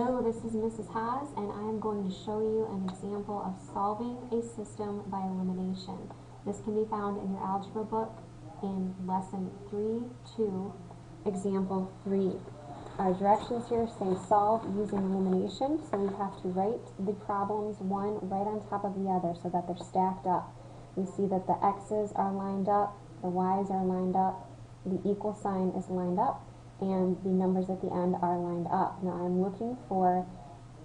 Hello, this is Mrs. Haase, and I am going to show you an example of solving a system by elimination. This can be found in your algebra book in lesson 3-2, example 3. Our directions here say solve using elimination, so we have to write the problems one right on top of the other so that they're stacked up. We see that the x's are lined up, the y's are lined up, the equal sign is lined up, and the numbers at the end are lined up. Now I'm looking for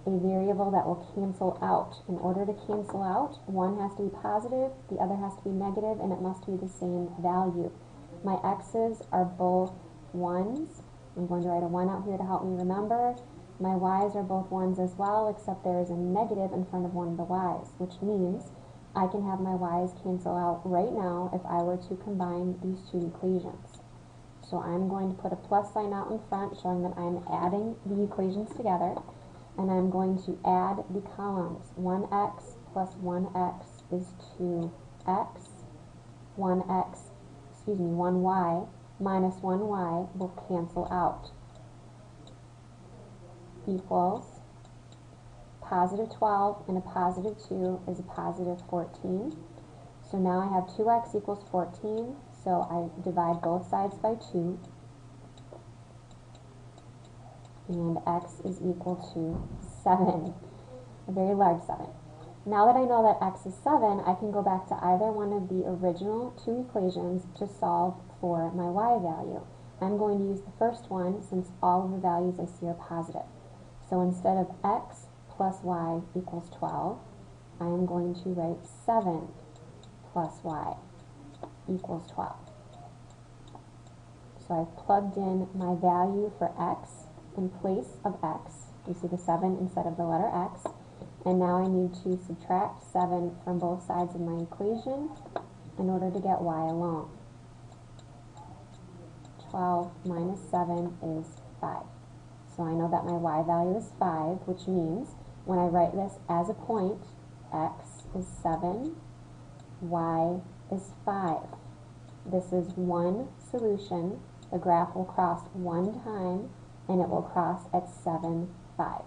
a variable that will cancel out. In order to cancel out, one has to be positive, the other has to be negative, and it must be the same value. My x's are both 1s. I'm going to write a 1 out here to help me remember. My y's are both 1s as well, except there is a negative in front of one of the y's, which means I can have my y's cancel out right now if I were to combine these two equations. So I'm going to put a plus sign out in front showing that I'm adding the equations together, and I'm going to add the columns. 1x plus 1x is 2x. 1y minus 1y will cancel out. Equals positive 12 and a positive 2 is a positive 14. So now I have 2x equals 14. So I divide both sides by 2, and x is equal to 7, a very large 7. Now that I know that x is 7, I can go back to either one of the original two equations to solve for my y value. I'm going to use the first one since all of the values I see are positive. So instead of x plus y equals 12, I am going to write 7 plus y equals 12. So I've plugged in my value for x in place of x. You see the 7 instead of the letter x. And now I need to subtract 7 from both sides of my equation in order to get y alone. 12 minus 7 is 5. So I know that my y value is 5, which means when I write this as a point, x is 7, y is 5. This is one solution. The graph will cross one time, and it will cross at 7, 5.